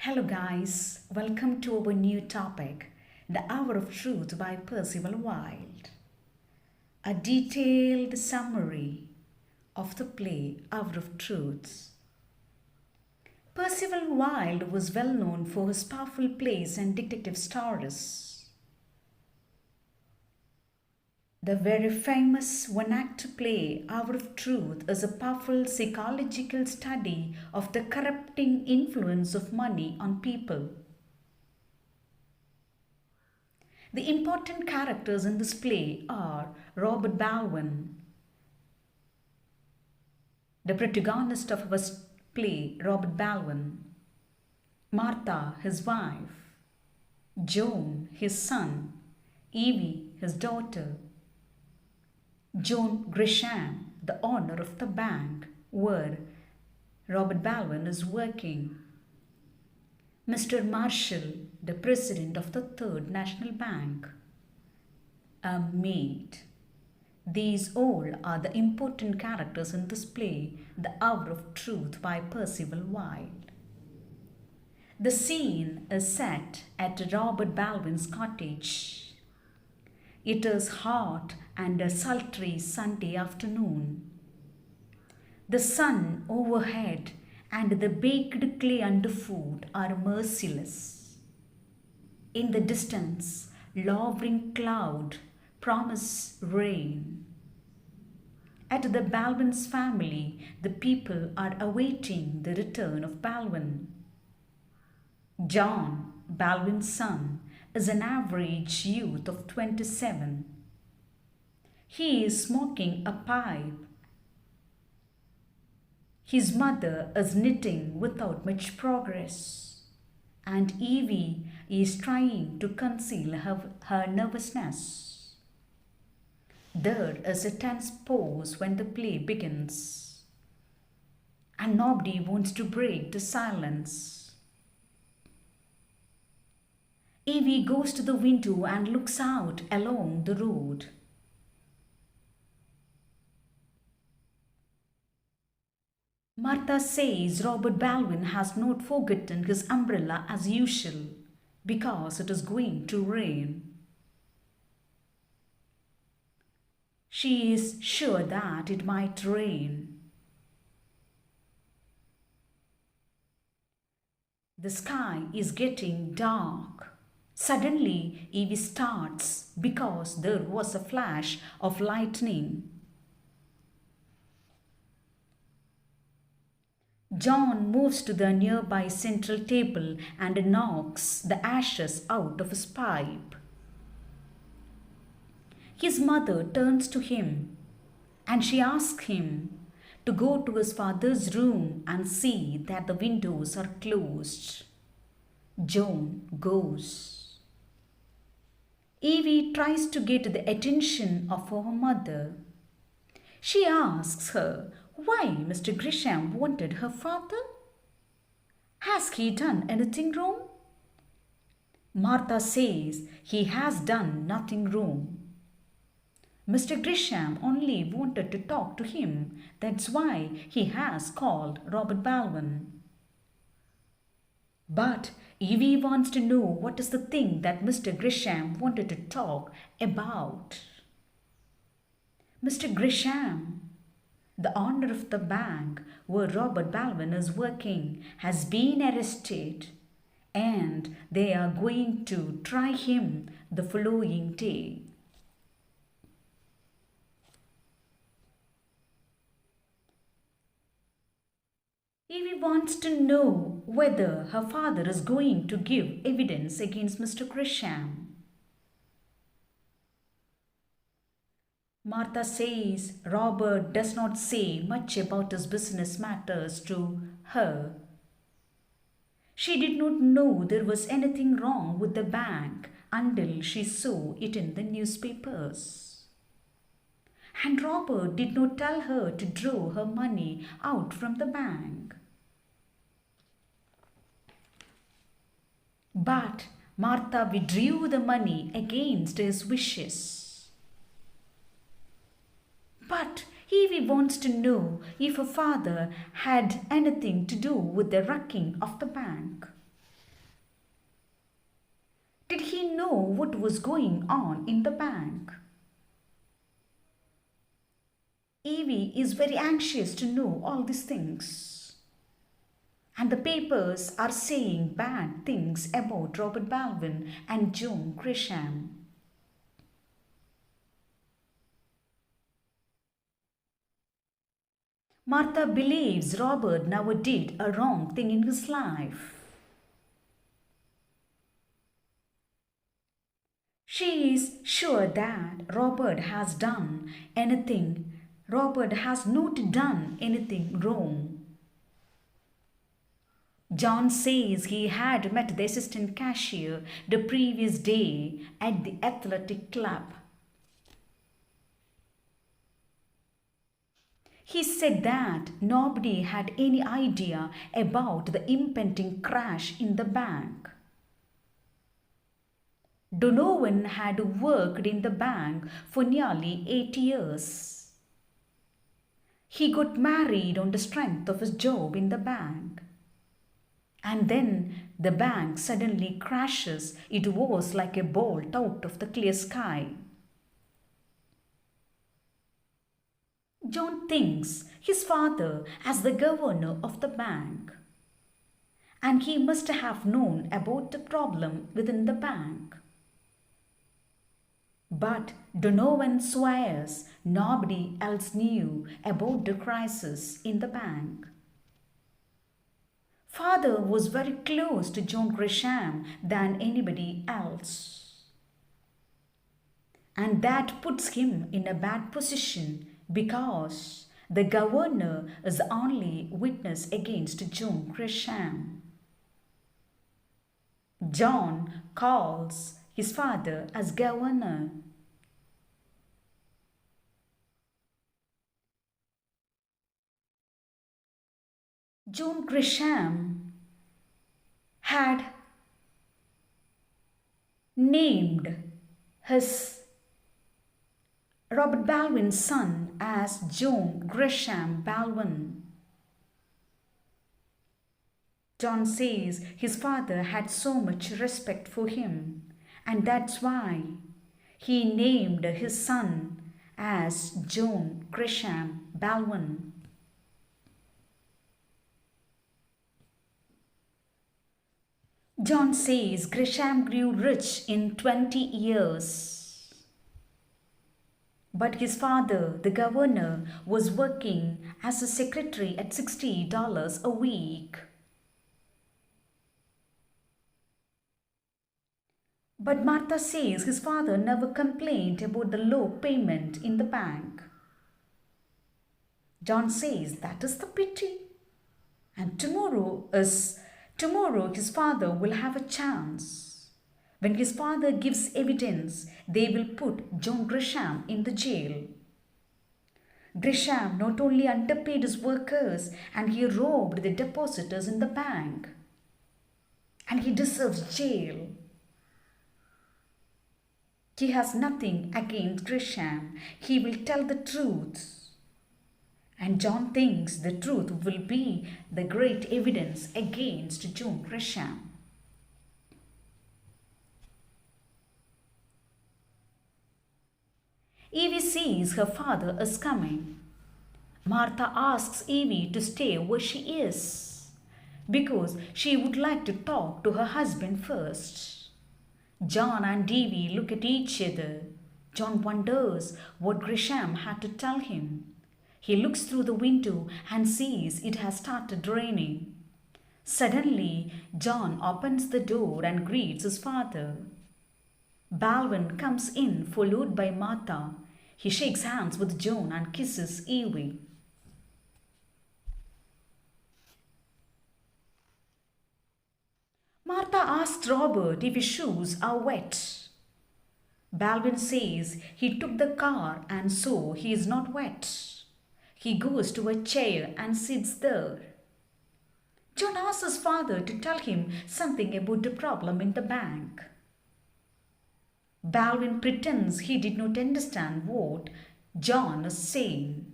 Hello, guys, welcome to our new topic, The Hour of Truth by Percival Wilde. A detailed summary of the play Hour of Truth. Percival Wilde was well known for his powerful plays and detective stories. The very famous one-act play Hour of Truth is a powerful psychological study of the corrupting influence of money on people. The important characters in this play are Robert Baldwin, the protagonist of our play, Robert Baldwin, Martha, his wife, John, his son, Evie, his daughter, John Grisham, the owner of the bank where Robert Baldwin is working, Mr. Marshall, the president of the Third National Bank, a maid. These all are the important characters in this play, The Hour of Truth by Percival Wilde. The scene is set at Robert Baldwin's cottage. It is hot and a sultry Sunday afternoon. The sun overhead and the baked clay underfoot are merciless. In the distance, lowering cloud promise rain. At the Baldwin's family, the people are awaiting the return of Baldwin. John, Baldwin's son, is an average youth of 27. He is smoking a pipe. His mother is knitting without much progress, and Evie is trying to conceal her nervousness. There is a tense pause when the play begins, and nobody wants to break the silence. Evie goes to the window and looks out along the road. Martha says Robert Baldwin has not forgotten his umbrella as usual because it is going to rain. She is sure that it might rain. The sky is getting dark. Suddenly, Evie starts because there was a flash of lightning. John moves to the nearby central table and knocks the ashes out of his pipe. His mother turns to him and she asks him to go to his father's room and see that the windows are closed. John goes. Evie tries to get the attention of her mother. She asks her why Mr. Grisham wanted her father. Has he done anything wrong? Martha says he has done nothing wrong. Mr. Grisham only wanted to talk to him. That's why he has called Robert Baldwin. But Evie wants to know what is the thing that Mr. Grisham wanted to talk about. Mr. Grisham, the owner of the bank where Robert Baldwin is working, has been arrested and they are going to try him the following day. Evie wants to know whether her father is going to give evidence against Mr. Grisham. Martha says Robert does not say much about his business matters to her. She did not know there was anything wrong with the bank until she saw it in the newspapers. And Robert did not tell her to draw her money out from the bank. But Martha withdrew the money against his wishes. But Evie wants to know if her father had anything to do with the wrecking of the bank. know what was going on in the bank. Evie is very anxious to know all these things. And the papers are saying bad things about Robert Baldwin and John Grisham. Martha believes Robert never did a wrong thing in his life. She is sure that Robert has not done anything wrong. John says he had met the assistant cashier the previous day at the athletic club. He said that nobody had any idea about the impending crash in the bank. Donovan had worked in the bank for nearly 8 years. He got married on the strength of his job in the bank. And then the bank suddenly crashes. It was like a bolt out of the clear sky. John thinks his father as the governor of the bank, and he must have known about the problem within the bank. But Donovan swears nobody else knew about the crisis in the bank. Father was very close to John Grisham than anybody else. And that puts him in a bad position because the governor is the only witness against John Grisham. John calls his father as governor. John Grisham had named his Robert Baldwin's son as John Grisham Baldwin. John says his father had so much respect for him, and that's why he named his son as John Grisham Baldwin. John says Grisham grew rich in 20 years. But his father, the governor, was working as a secretary at $60 a week. But Martha says his father never complained about the low payment in the bank. John says that is the pity. And tomorrow his father will have a chance. When his father gives evidence, they will put John Grisham in the jail. Grisham not only underpaid his workers, and he robbed the depositors in the bank. And he deserves jail. He has nothing against Grisham. He will tell the truth. And John thinks the truth will be the great evidence against John Grisham. Evie sees her father is coming. Martha asks Evie to stay where she is because she would like to talk to her husband first. John and Evie look at each other. John wonders what Grisham had to tell him. He looks through the window and sees it has started raining. Suddenly, John opens the door and greets his father. Baldwin comes in, followed by Martha. He shakes hands with John and kisses Evie. Martha asks Robert if his shoes are wet. Baldwin says he took the car and so he is not wet. He goes to a chair and sits there. John asks his father to tell him something about the problem in the bank. Baldwin pretends he did not understand what John is saying.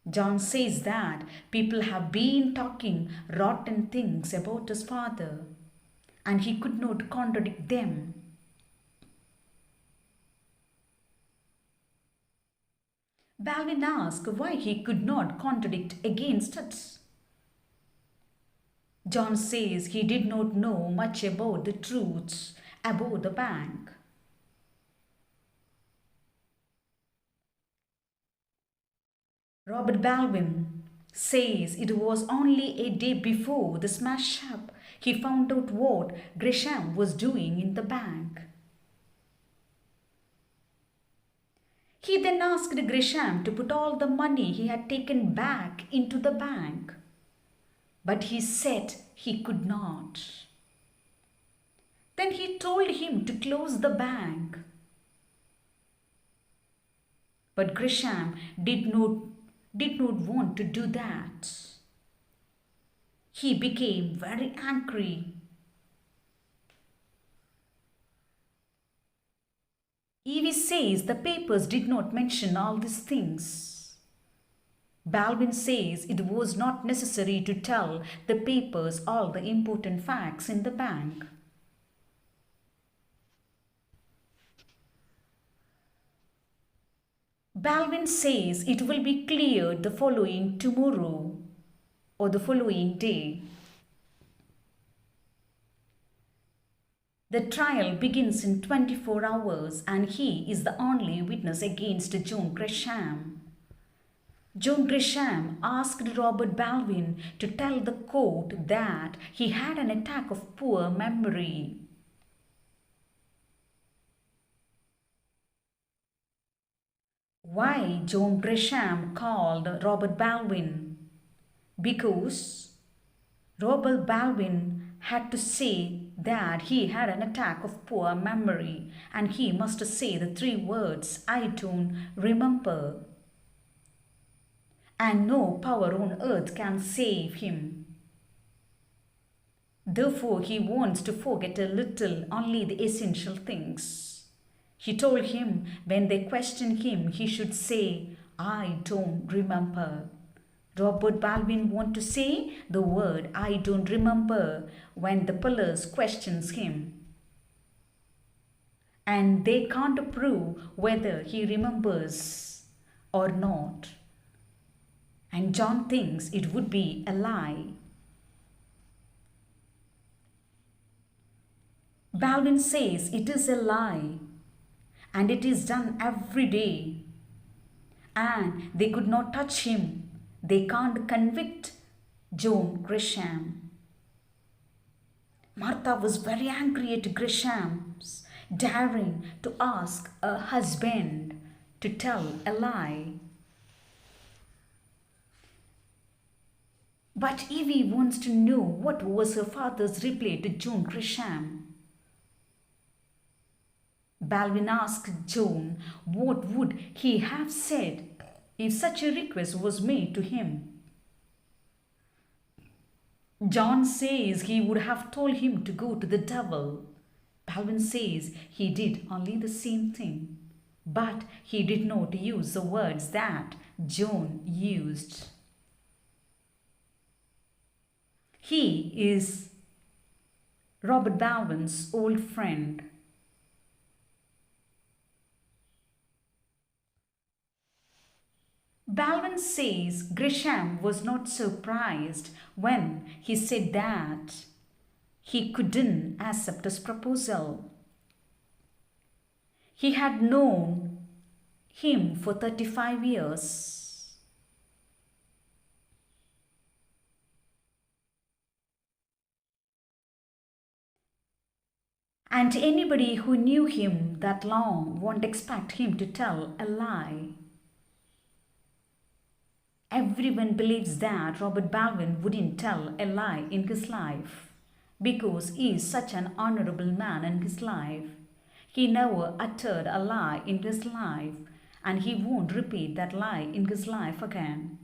John says that people have been talking rotten things about his father. and he could not contradict them. Baldwin asked why he could not contradict against it. John says he did not know much about the truths about the bank. Robert Baldwin says it was only a day before the smash up he found out what Gresham was doing in the bank. He then asked Gresham to put all the money he had taken back into the bank, but he said he could not. Then he told him to close the bank. But Gresham did not want to do that. He became very angry. Evie says the papers did not mention all these things. Baldwin says it was not necessary to tell the papers all the important facts in the bank. Baldwin says it will be cleared the following tomorrow or the following day. The trial begins in 24 hours and he is the only witness against John Gresham. John Gresham asked Robert Baldwin to tell the court that he had an attack of poor memory. Why John Gresham called Robert Baldwin? Because Robert Baldwin had to say that he had an attack of poor memory and he must say the 3 words, "I don't remember." And no power on earth can save him. Therefore, he wants to forget a little, only the essential things. He told him when they questioned him, he should say, "I don't remember." Robert Baldwin wants to say the word "I don't remember" when the police questions him. And they can't prove whether he remembers or not. And John thinks it would be a lie. Baldwin says it is a lie and it is done every day. And they could not touch him. They can't convict John Gresham. Martha was very angry at Gresham's daring to ask a husband to tell a lie. But Evie wants to know what was her father's reply to John Gresham. Baldwin asked John what would he have said if such a request was made to him. John says he would have told him to go to the devil. Baldwin says he did only the same thing, but he did not use the words that John used. He is Robert Baldwin's old friend. Baldwin says Gresham was not surprised when he said that he couldn't accept his proposal. He had known him for 35 years. And anybody who knew him that long won't expect him to tell a lie. Everyone believes that Robert Baldwin wouldn't tell a lie in his life because he is such an honorable man in his life. He never uttered a lie in his life and he won't repeat that lie in his life again.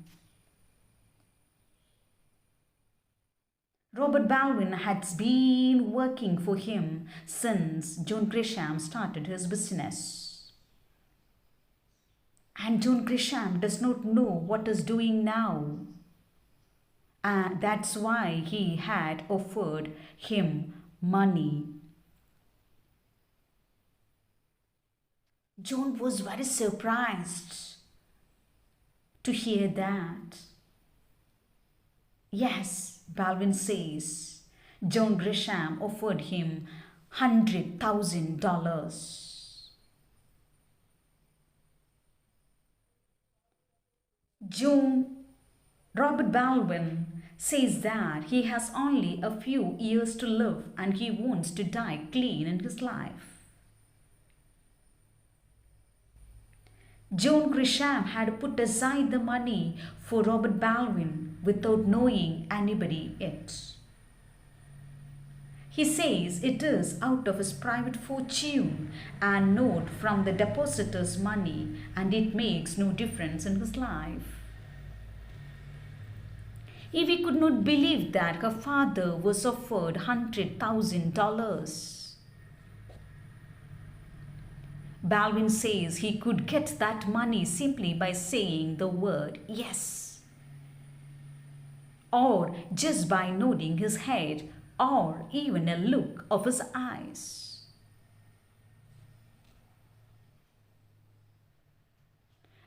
Robert Baldwin has been working for him since John Gresham started his business. And John Gresham does not know what he's doing now. That's why he had offered him money. John was very surprised to hear that. Yes, Baldwin says, John Grisham offered him $100,000. Robert Baldwin says that he has only a few years to live and he wants to die clean in his life. John Grisham had put aside the money for Robert Baldwin without knowing anybody yet. He says it is out of his private fortune and not from the depositor's money, and it makes no difference in his life. Evie could not believe that her father was offered $100,000. Baldwin says he could get that money simply by saying the word yes, or just by nodding his head, or even a look of his eyes.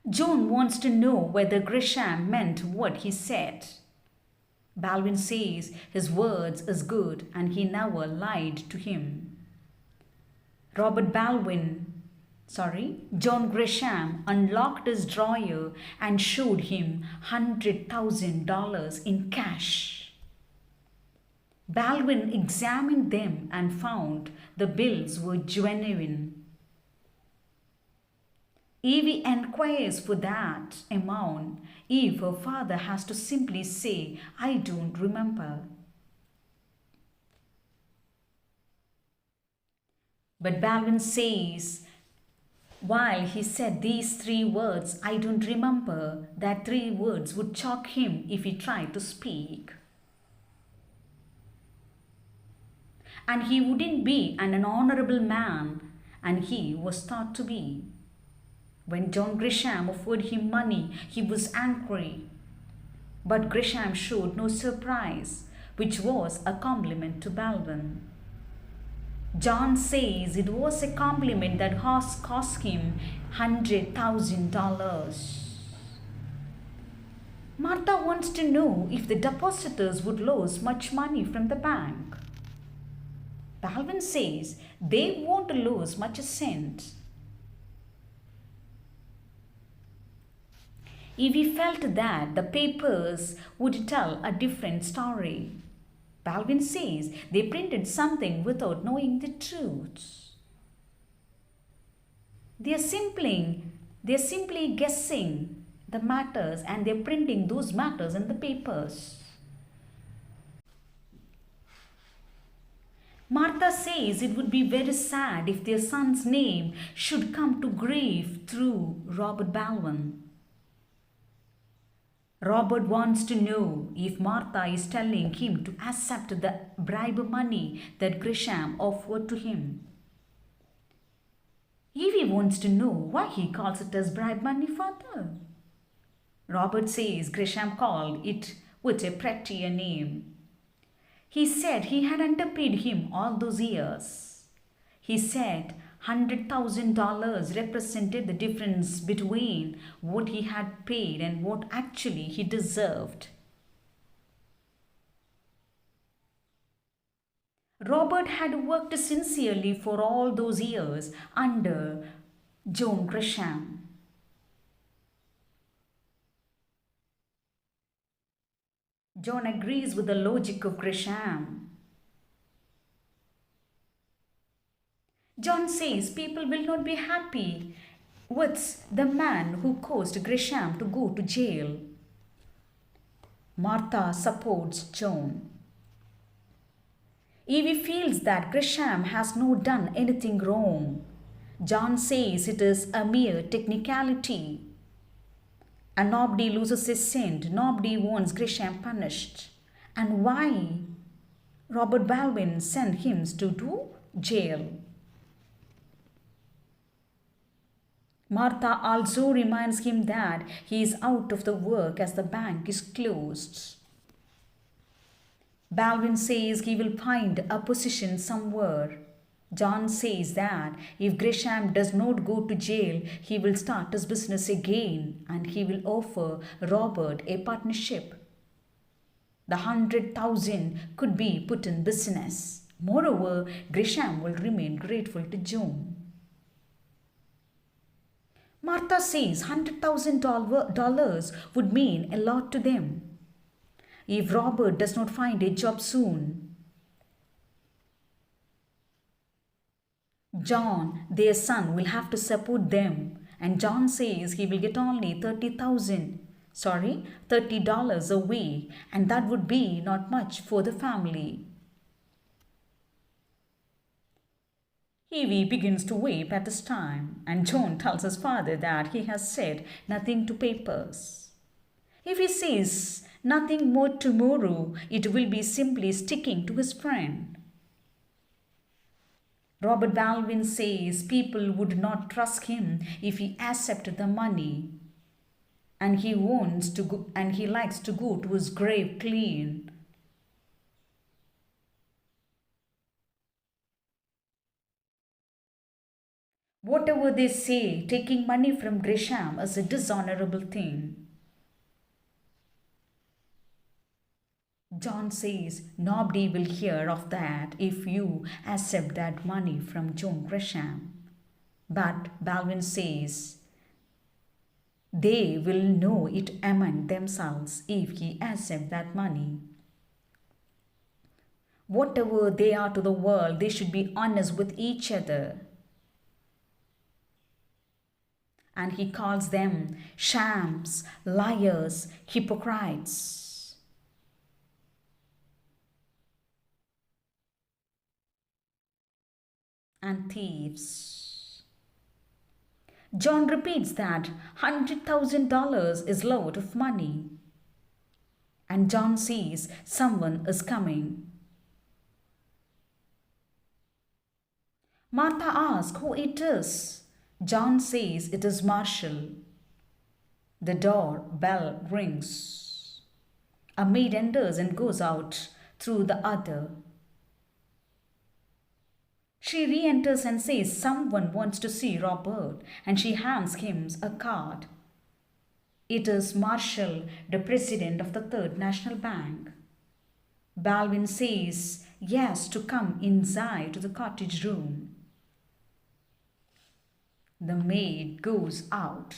John wants to know whether Grisham meant what he said. Baldwin says his words is good and he never lied to him. John Grisham unlocked his drawer and showed him $100,000 in cash. Baldwin examined them and found the bills were genuine. Evie inquires for that amount if her father has to simply say, "I don't remember." But Baldwin says, while he said these 3 words, "I don't remember," that 3 words would choke him if he tried to speak. And he wouldn't be an honorable man, and he was thought to be. When John Grisham offered him money, he was angry. But Grisham showed no surprise, which was a compliment to Baldwin. John says it was a compliment that cost him $100,000. Martha wants to know if the depositors would lose much money from the bank. Baldwin says they won't lose much a cent. Evie felt that the papers would tell a different story. Baldwin says they printed something without knowing the truth. They're simply guessing the matters and they're printing those matters in the papers. Martha says it would be very sad if their son's name should come to grief through Robert Baldwin. Robert wants to know if Martha is telling him to accept the bribe money that Grisham offered to him. Evie wants to know why he calls it as bribe money, father. Robert says Grisham called it with a prettier name. He said he had underpaid him all those years. He said $100,000 represented the difference between what he had paid and what actually he deserved. Robert had worked sincerely for all those years under John Grisham. John agrees with the logic of Grisham. John says people will not be happy with the man who caused Grisham to go to jail. Martha supports John. Evie feels that Grisham has not done anything wrong. John says it is a mere technicality. And nobody loses a cent. Nobody wants Grisham punished. And why Robert Baldwin sent him to jail? Martha also reminds him that he is out of the work as the bank is closed. Baldwin says he will find a position somewhere. John says that if Gresham does not go to jail, he will start his business again and he will offer Robert a partnership. The 100,000 could be put in business. Moreover, Gresham will remain grateful to John. Martha says $100,000 would mean a lot to them. If Robert does not find a job soon, John, their son, will have to support them, and John says he will get only $30 a week, and that would be not much for the family. Evie begins to weep at this time, and John tells his father that he has said nothing to papers. If he says nothing more tomorrow, it will be simply sticking to his friend. Robert Baldwin says people would not trust him if he accepted the money, and he likes to go to his grave clean. Whatever they say, taking money from Gresham is a dishonorable thing. John says nobody will hear of that if you accept that money from John Gresham. But Baldwin says they will know it among themselves if he accepts that money. Whatever they are to the world, they should be honest with each other. And he calls them shams, liars, hypocrites. And thieves. John repeats that $100,000 is a lot of money. And John sees someone is coming. Martha asks who it is. John says it is Marshall. The door bell rings. A maid enters and goes out through the other. She re-enters and says someone wants to see Robert, and she hands him a card. It is Marshall, the president of the Third National Bank. Baldwin says yes to come inside to the cottage room. The maid goes out.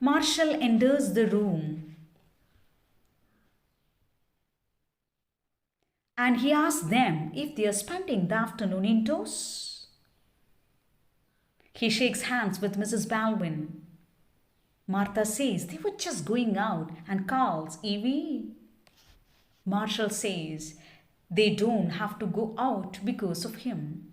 Marshall enters the room. And he asks them if they are spending the afternoon indoors. He shakes hands with Mrs. Baldwin. Martha says they were just going out and calls Evie. Marshall says they don't have to go out because of him.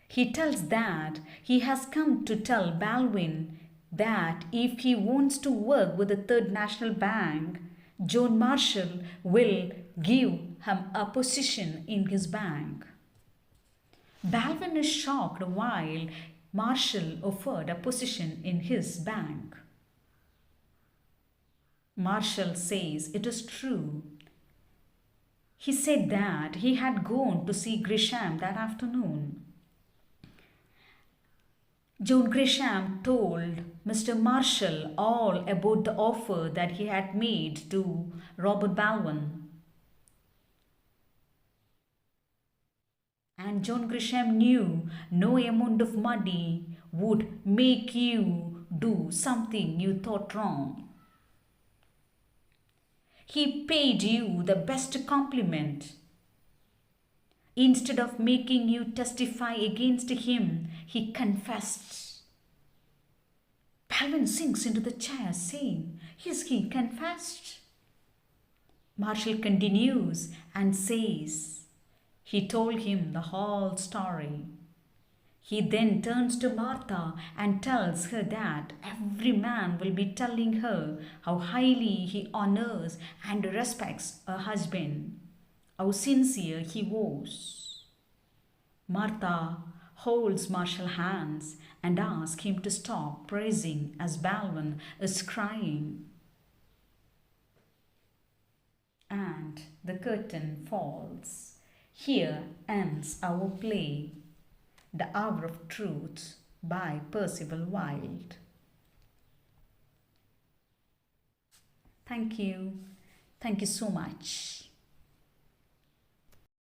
He tells that he has come to tell Baldwin that if he wants to work with the Third National Bank, John Marshall will give him a position in his bank. Baldwin is shocked while Marshall offered a position in his bank. Marshall says it is true. He said that he had gone to see Gresham that afternoon. John Gresham told Mr. Marshall all about the offer that he had made to Robert Baldwin. And John Gresham knew no amount of money would make you do something you thought wrong. He paid you the best compliment. Instead of making you testify against him, he confessed. Baldwin sinks into the chair, saying, "Is he confessed?" Marshall continues and says, he told him the whole story. He then turns to Martha and tells her that every man will be telling her how highly he honors and respects her husband, how sincere he was. Martha holds Marshall's hands and asks him to stop praising as Baldwin is crying. the curtain falls. Here ends our play, The Hour of Truth by Percival Wilde. Thank you. Thank you so much.